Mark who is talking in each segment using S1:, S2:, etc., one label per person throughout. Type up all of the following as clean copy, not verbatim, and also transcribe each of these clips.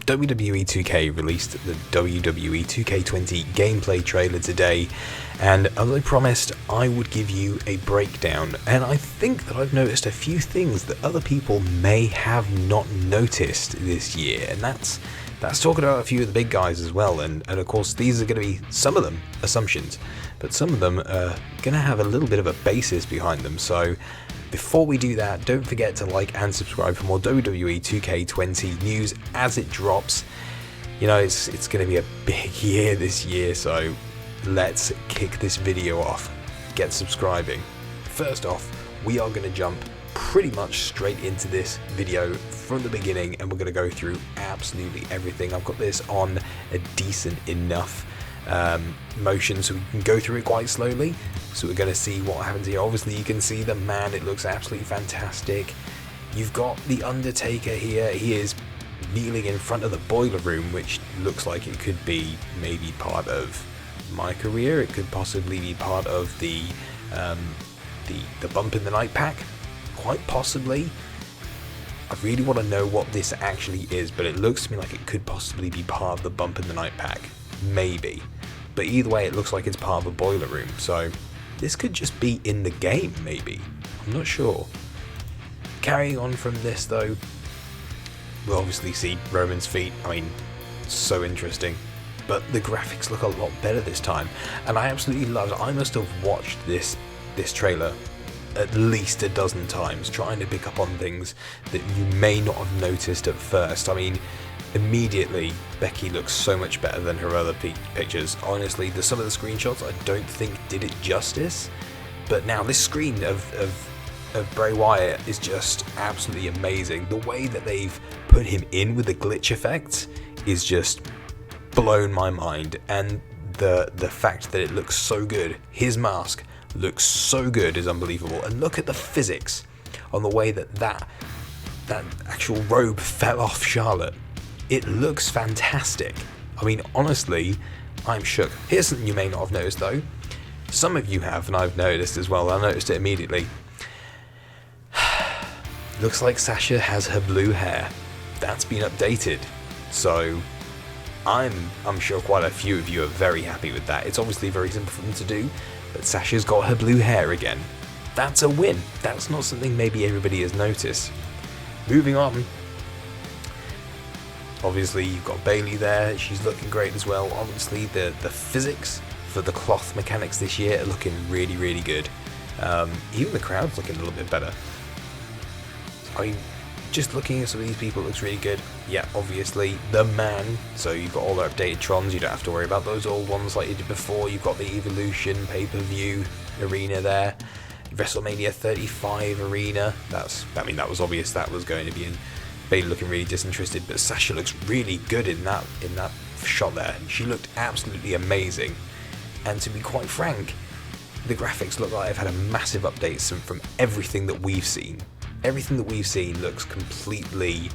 S1: WWE 2K released the WWE 2K20 gameplay trailer today, and as I promised, I would give you a breakdown, and I think that I've noticed a few things that other people may have not noticed this year, and that's talking about a few of the big guys as well, and of course these are going to be, some of them, assumptions, but some of them are going to have a little bit of a basis behind them. So before we do that, don't forget to like and subscribe for more WWE 2K20 news as it drops. You know, it's going to be a big year this year, so let's kick this video off. Get subscribing. First off, we are going to jump pretty much straight into this video from the beginning, and we're going to go through absolutely everything. I've got this on a decent enough motion so we can go through it quite slowly. So we're going to see what happens here. Obviously you can see the man, it looks absolutely fantastic. You've got the Undertaker here. He is kneeling in front of the boiler room, which looks like it could be maybe part of my career. It could possibly be part of the bump in the night pack, quite possibly. I really want to know what this actually is, but it looks to me like it could possibly be part of the bump in the night pack, maybe. But either way, it looks like it's part of a boiler room, so this could just be in the game, maybe. I'm not sure. Carrying on from this though, we'll obviously see Roman's feet. I mean, so interesting. But the graphics look a lot better this time, and I absolutely love it. I must have watched this trailer at least a dozen times, trying to pick up on things that you may not have noticed at first. I mean, immediately Becky looks so much better than her other pictures. Honestly, some of the screenshots I don't think did it justice, but now this screen of Bray Wyatt is just absolutely amazing. The way that they've put him in with the glitch effects is just blown my mind, and the fact that it looks so good, his mask looks so good, is unbelievable. And look at the physics on the way that actual robe fell off Charlotte. It looks fantastic. I mean, honestly, I'm shook. Here's something you may not have noticed though. Some of you have, and I've noticed as well. I noticed it immediately. Looks like Sasha has her blue hair. That's been updated. So I'm sure quite a few of you are very happy with that. It's obviously very simple for them to do, but Sasha's got her blue hair again. That's a win. That's not something maybe everybody has noticed. Moving on. Obviously you've got Bayley there, she's looking great as well. Obviously the physics for the cloth mechanics this year are looking really, really good. Even the crowd's looking a little bit better. I mean, just looking at some of these people, it looks really good. Yeah, obviously the man, so you've got all the updated Trons, you don't have to worry about those old ones like you did before. You've got the Evolution pay-per-view arena there, WrestleMania 35 arena. That was obvious that was going to be in. Bayley looking really disinterested, but Sasha looks really good in that shot there. She looked absolutely amazing, and to be quite frank, the graphics look like they've had a massive update from everything that we've seen. Everything that we've seen looks completely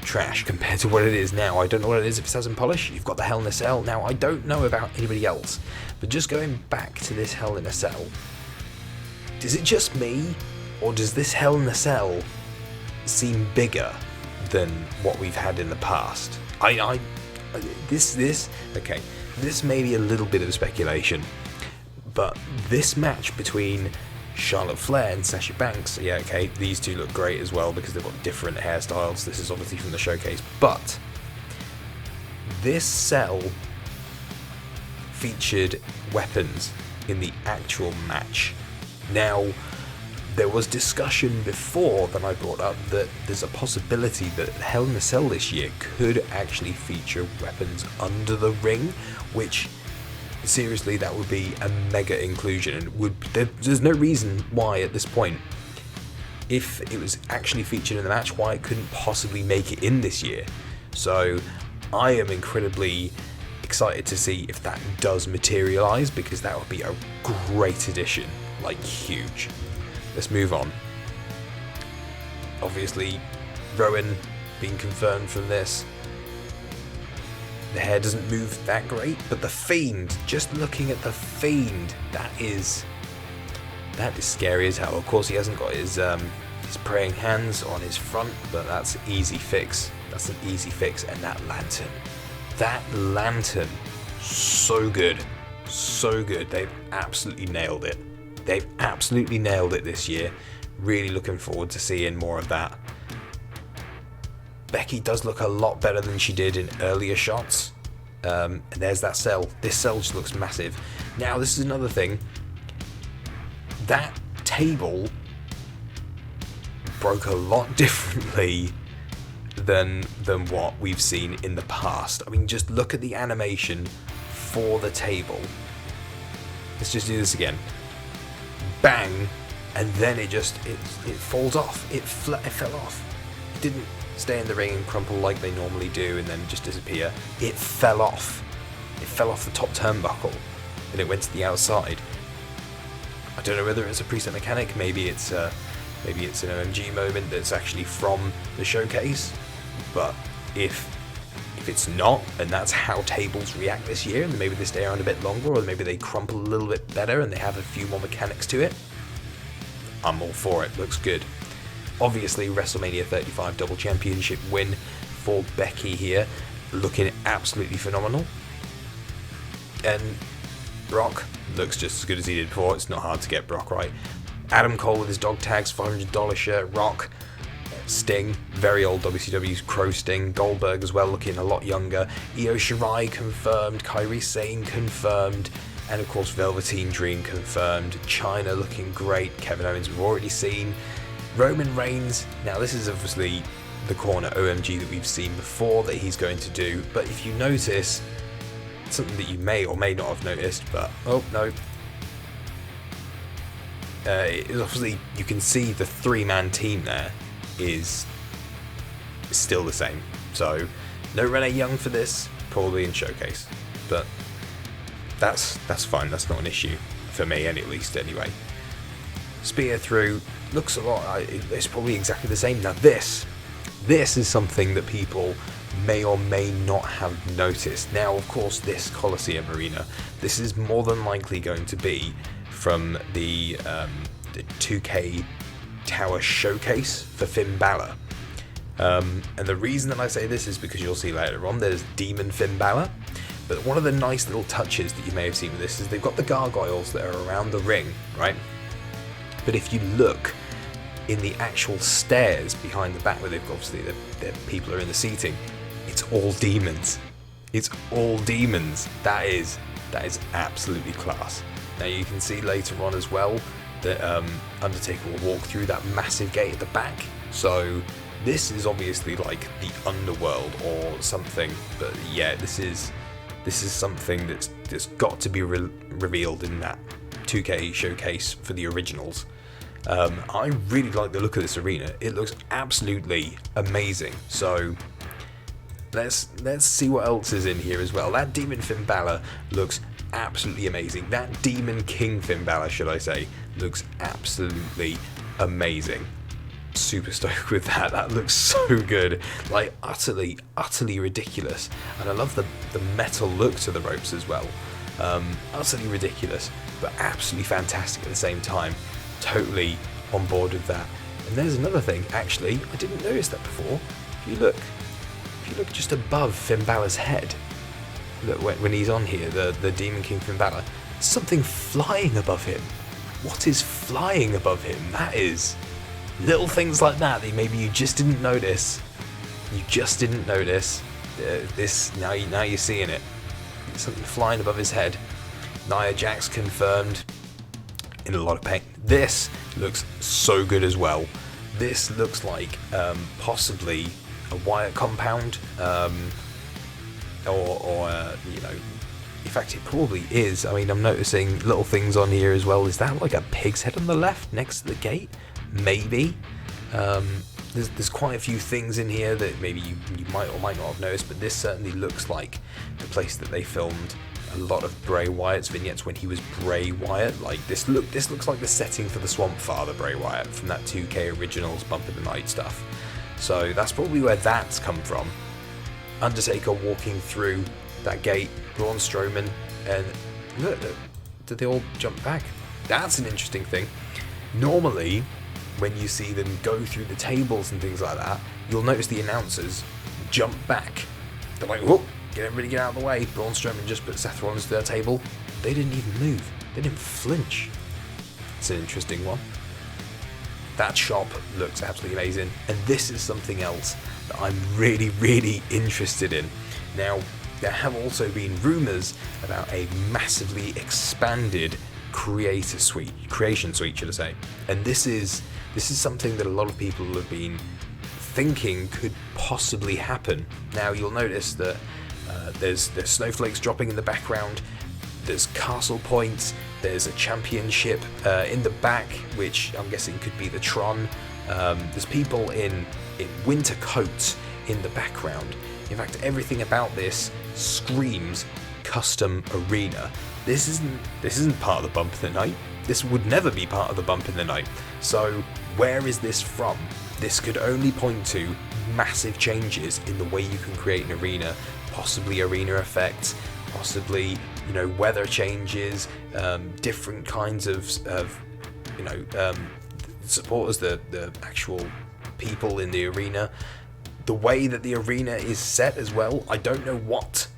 S1: trash compared to what it is now. I don't know what it is if it has in polish. You've got the Hell in a Cell. Now, I don't know about anybody else, but just going back to this Hell in a Cell, is it just me, or does this Hell in a Cell seem bigger than what we've had in the past? This may be a little bit of speculation, but this match between Charlotte Flair and Sasha Banks, yeah, okay, these two look great as well because they've got different hairstyles. This is obviously from the showcase, but this cell featured weapons in the actual match. Now, there was discussion before that I brought up that there's a possibility that Hell in a Cell this year could actually feature weapons under the ring, which, seriously, that would be a mega inclusion, and there's no reason why at this point, if it was actually featured in the match, why it couldn't possibly make it in this year. So I am incredibly excited to see if that does materialize, because that would be a great addition, like huge. Let's move on. Obviously, Rowan being confirmed from this. The hair doesn't move that great, but the Fiend, just looking at the Fiend, that is scary as hell. Of course, he hasn't got his praying hands on his front, but that's easy fix. That's an easy fix. And that lantern, so good. So good. They've absolutely nailed it. They've absolutely nailed it this year. Really looking forward to seeing more of that. Becky does look a lot better than she did in earlier shots. And there's that cell. This cell just looks massive. Now, this is another thing. That table broke a lot differently than what we've seen in the past. I mean, just look at the animation for the table. Let's just do this again. Bang, and then it falls off. It fell off. It didn't stay in the ring and crumple like they normally do and then just disappear. It fell off. It fell off the top turnbuckle and it went to the outside. I don't know whether it's a preset mechanic. Maybe it's an OMG moment that's actually from the showcase. But if it's not, and that's how tables react this year, and maybe they stay around a bit longer, or maybe they crumple a little bit better and they have a few more mechanics to it, I'm all for it. Looks good. Obviously, WrestleMania 35 Double Championship win for Becky here, looking absolutely phenomenal. And Brock looks just as good as he did before. It's not hard to get Brock right. Adam Cole with his dog tags, $500 shirt. Rock, Sting, very old WCW's Crow Sting. Goldberg as well, looking a lot younger. Io Shirai confirmed. Kairi Sane confirmed. And of course, Velveteen Dream confirmed. Chyna looking great. Kevin Owens we've already seen. Roman Reigns, now this is obviously the corner OMG that we've seen before that he's going to do, but if you notice, something that you may or may not have noticed, but, oh no. Obviously, you can see the three-man team there is still the same. So, no Renee Young for this, probably in Showcase, but that's fine, that's not an issue, for me at least anyway. Spear through, looks a lot, it's probably exactly the same. Now this is something that people may or may not have noticed. Now, of course, this Coliseum arena, this is more than likely going to be from the 2K Tower Showcase for Finn Balor. And the reason that I say this is because you'll see later on there's Demon Finn Balor. But one of the nice little touches that you may have seen with this is they've got the gargoyles that are around the ring, right? But if you look in the actual stairs behind the back where they've obviously the people are in the seating, it's all demons. It's all demons. That is absolutely class. Now you can see later on as well that Undertaker will walk through that massive gate at the back. So this is obviously like the underworld or something. But yeah, this is something that's got to be revealed in that 2K showcase for the originals. I really like the look of this arena. It looks absolutely amazing. So let's see what else is in here as well. That Demon Finn Balor looks absolutely amazing. That Demon King Finn Balor, should I say, looks absolutely amazing. Super stoked with that. That looks so good. Like utterly ridiculous. And I love the metal look to the ropes as well. Utterly ridiculous, but absolutely fantastic at the same time. Totally on board with that. And there's another thing, actually, I didn't notice that before. If you look just above Finn Balor's head, look when he's on here, the Demon King Finn Balor, something flying above him. What is flying above him? That is little things like that maybe you just didn't notice. You just didn't notice. This now you're seeing it. Something flying above his head. Nia Jax confirmed. In a lot of pain. This looks so good as well. This looks like possibly a Wyatt compound, or you know, in fact it probably is. I mean, I'm noticing little things on here as well. Is that like a pig's head on the left next to the gate? Maybe. There's quite a few things in here that maybe you might or might not have noticed, but this certainly looks like the place that they filmed a lot of Bray Wyatt's vignettes when he was Bray Wyatt. Like this looks like the setting for the Swamp Father Bray Wyatt from that 2K Originals Bump of the Night stuff. So that's probably where that's come from. Undertaker walking through that gate, Braun Strowman, and look, did they all jump back? That's an interesting thing. Normally, when you see them go through the tables and things like that, you'll notice the announcers jump back. They're like, whoop, get out of the way. Braun Strowman just put Seth Rollins to their table. They didn't even move. They didn't flinch. It's an interesting one. That shop looks absolutely amazing, and this is something else that I'm really, really interested in. Now, there have also been rumours about a massively expanded creation suite, should I say? And this is something that a lot of people have been thinking could possibly happen. Now, you'll notice that there's snowflakes dropping in the background. There's castle points. There's a championship in the back, which I'm guessing could be the Tron. There's people in winter coats in the background. In fact, everything about this screams custom arena. This isn't part of the bump in the night. This would never be part of the bump in the night. So where is this from? This could only point to massive changes in the way you can create an arena, possibly arena effects, possibly, you know, weather changes, different kinds of supporters, the actual people in the arena, the way that the arena is set as well. I don't know what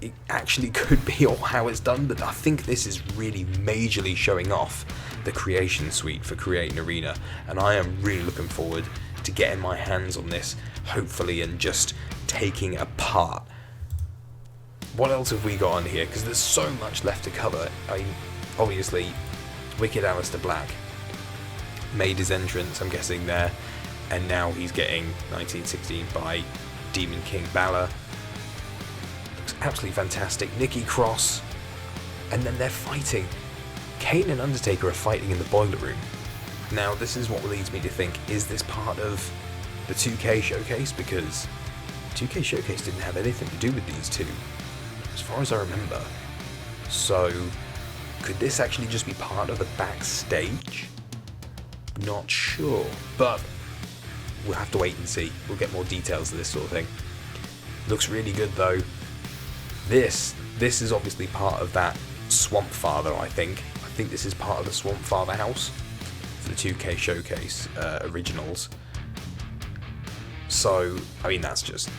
S1: it actually could be or how it's done, but I think this is really majorly showing off the creation suite for creating arena, and I am really looking forward to getting my hands on this, hopefully, and just taking it apart. What else have we got on here? Because there's so much left to cover. I mean, obviously, Wicked Aleister Black made his entrance, I'm guessing, there, and now he's getting 1916 by Demon King Balor. Looks absolutely fantastic. Nikki Cross, and then they're fighting. Kane and Undertaker are fighting in the Boiler Room. Now, this is what leads me to think, is this part of the 2K Showcase? Because 2K Showcase didn't have anything to do with these two, as far as I remember. So, could this actually just be part of the backstage? Not sure, but we'll have to wait and see. We'll get more details of this sort of thing. Looks really good though. This is obviously part of that Swamp Father, I think. I think this is part of the Swamp Father house for the 2K Showcase originals. So, I mean, that's just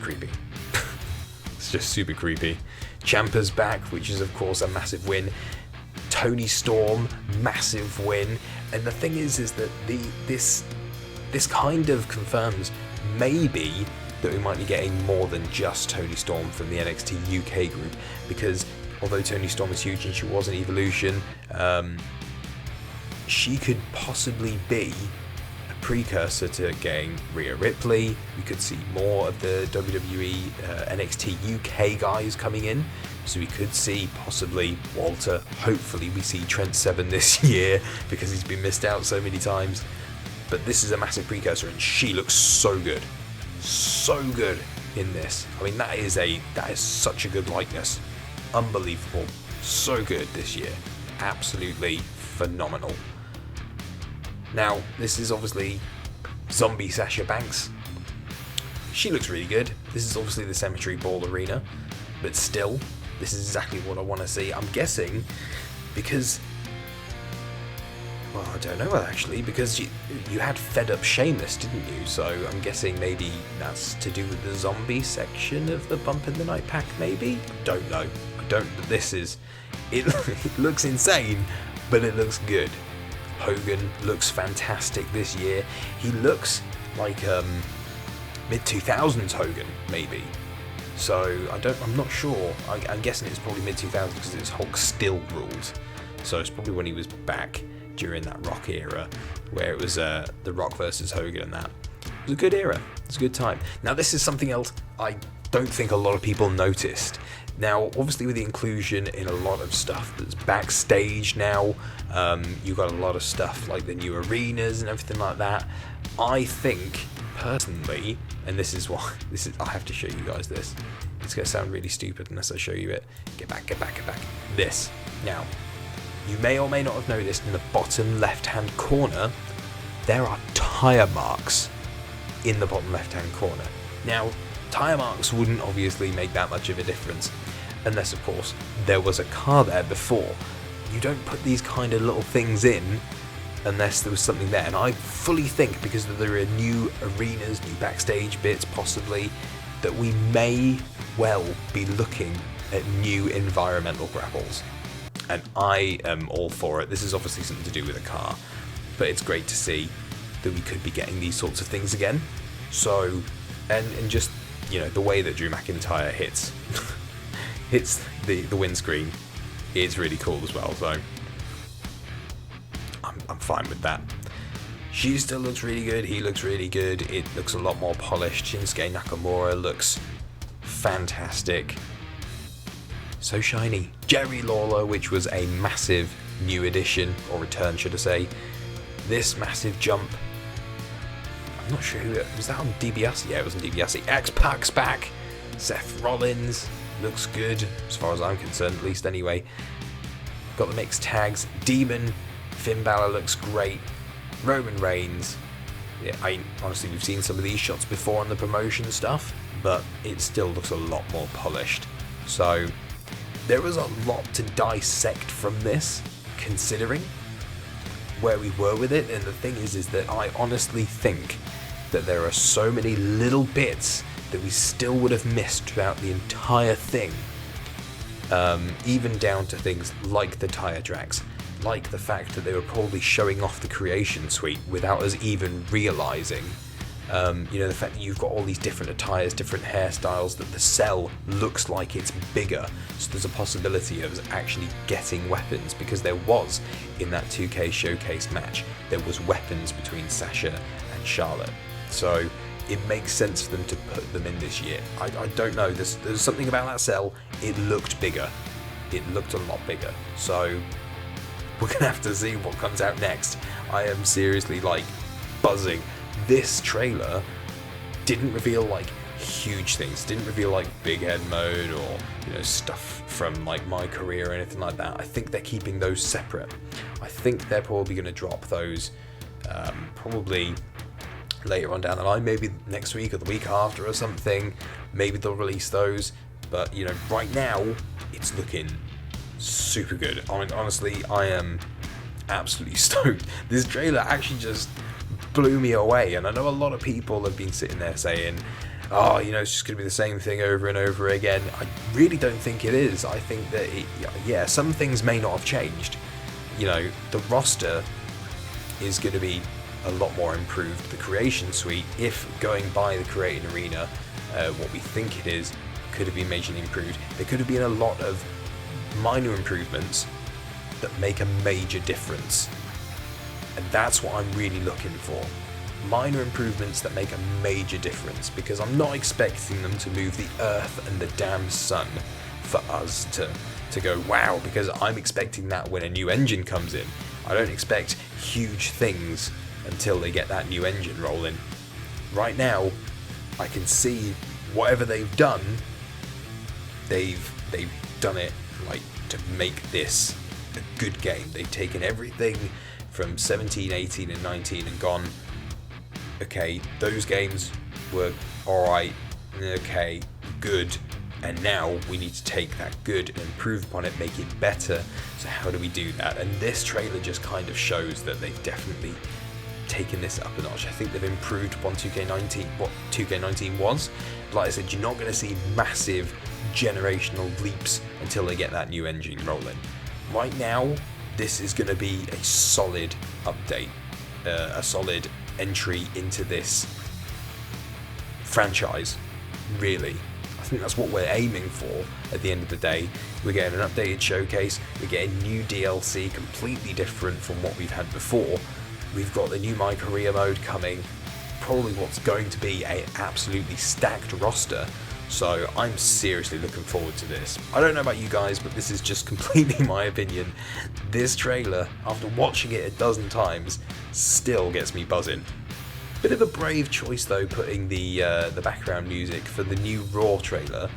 S1: creepy. It's just super creepy. Ciampa's back, which is of course a massive win. Tony Storm, massive win. And the thing is that this kind of confirms maybe that we might be getting more than just Tony Storm from the NXT UK group, because although Tony Storm is huge and she was an Evolution, she could possibly be a precursor to getting Rhea Ripley. We could see more of the WWE NXT UK guys coming in, so we could see possibly Walter. Hopefully we see Trent Seven this year, because he's been missed out so many times. But this is a massive precursor, and she looks so good in this. I mean, that is such a good likeness. Unbelievable. So good this year. Absolutely phenomenal. Now, this is obviously Zombie Sasha Banks. She looks really good. This is obviously the Cemetery Ball Arena, but still, this is exactly what I want to see. I'm guessing because, well, I don't know actually, because you had Fed Up Sheamus, didn't you? So I'm guessing maybe that's to do with the zombie section of the Bump in the Night pack, maybe? Don't know. But this is, it looks insane, but it looks good. Hogan looks fantastic this year. He looks like mid-2000s Hogan, maybe. So I'm not sure. I'm guessing it's probably mid-2000s because it's Hulk still ruled. So it's probably when he was back during that Rock era, where it was The Rock versus Hogan and that. It was a good era. It was a good time. Now, this is something else I don't think a lot of people noticed. Now, obviously with the inclusion in a lot of stuff that's backstage now, you've got a lot of stuff like the new arenas and everything like that. I think, personally, and I have to show you guys this. It's going to sound really stupid unless I show you it. Get back. This. Now, you may or may not have noticed in the bottom left-hand corner, there are tyre marks in the bottom left-hand corner. Now, tyre marks wouldn't obviously make that much of a difference, unless, of course, there was a car there before. You don't put these kind of little things in unless there was something there. And I fully think, because there are new arenas, new backstage bits possibly, that we may well be looking at new environmental grapples. And I am all for it. This is obviously something to do with a car, but it's great to see that we could be getting these sorts of things again. So, and just, you know, the way that Drew McIntyre hits the windscreen is really cool as well. So I'm fine with that. She still looks really good. He looks really good. It looks a lot more polished. Shinsuke Nakamura looks fantastic. So shiny. Jerry Lawler, which was a massive new addition, or return should I say. This massive jump. I'm not sure who was that on DiBiase? Yeah, it was on DiBiase. X-Pac's back. Seth Rollins looks good, as far as I'm concerned, at least anyway. Got the mixed tags. Demon. Finn Balor looks great. Roman Reigns. Yeah, honestly, we've seen some of these shots before on the promotion stuff, but it still looks a lot more polished. So there was a lot to dissect from this, considering where we were with it. And the thing is that I honestly think that there are so many little bits that we still would have missed throughout the entire thing. Even down to things like the tire tracks, like the fact that they were probably showing off the creation suite without us even realizing. You know, the fact that you've got all these different attires, different hairstyles, that the cell looks like it's bigger, so there's a possibility of us actually getting weapons, because there was, in that 2K showcase match, there was weapons between Sasha and Charlotte. So it makes sense for them to put them in this year. I don't know, there's something about that cell, it looked bigger. It looked a lot bigger. So we're going to have to see what comes out next. I am seriously, like, buzzing. This trailer didn't reveal, like, huge things. Didn't reveal, like, big head mode or, you know, stuff from, like, my career or anything like that. I think they're keeping those separate. I think they're probably going to drop those probably later on down the line, maybe next week or the week after or something. Maybe they'll release those. But, you know, right now, it's looking super good. Honestly, I am absolutely stoked. This trailer actually just blew me away, and I know a lot of people have been sitting there saying, oh, you know, it's just going to be the same thing over and over again. I really don't think it is. I think that, yeah, some things may not have changed. You know, the roster is going to be a lot more improved. The creation suite, if going by the creating arena, what we think it is, could have been majorly improved. There could have been a lot of minor improvements that make a major difference. And that's what I'm really looking for. Minor improvements that make a major difference, because I'm not expecting them to move the earth and the damn sun for us to go wow, because I'm expecting that when a new engine comes in. I don't expect huge things until they get that new engine rolling. Right now, I can see whatever they've done, they've done it like to make this a good game. They've taken everything from 17, 18 and 19 and gone, okay, those games were alright, okay, good, and now we need to take that good and improve upon it, make it better. So how do we do that? And this trailer just kind of shows that they've definitely taken this up a notch. I think they've improved upon 2K19, what 2K19 was. Like I said, you're not going to see massive generational leaps until they get that new engine rolling. Right now, this is going to be a solid update, a solid entry into this franchise, really. I think that's what we're aiming for at the end of the day. We're getting an updated showcase, we're getting new DLC, completely different from what we've had before. We've got the new My Career mode coming, probably what's going to be an absolutely stacked roster. So I'm seriously looking forward to this. I don't know about you guys, but this is just completely my opinion. This trailer, after watching it a dozen times, still gets me buzzing. Bit of a brave choice though, putting the background music for the new Raw trailer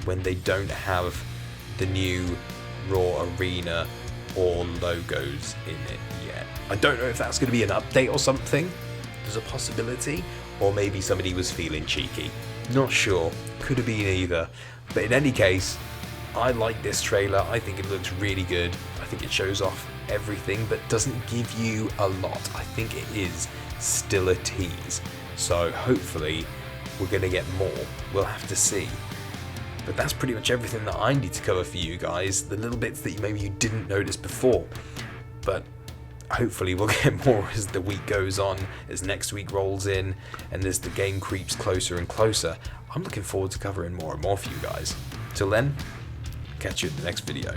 S1: when they don't have the new Raw arena or logos in it yet. I don't know if that's going to be an update or something. There's a possibility, or maybe somebody was feeling cheeky. Not sure. Could have been either. But in any case, I like this trailer. I think it looks really good. I think it shows off everything but doesn't give you a lot. I think it is still a tease. So hopefully we're going to get more. We'll have to see. But that's pretty much everything that I need to cover for you guys. The little bits that maybe you didn't notice before. But hopefully we'll get more as the week goes on, as next week rolls in, and as the game creeps closer and closer. I'm looking forward to covering more and more for you guys. Till then, catch you in the next video.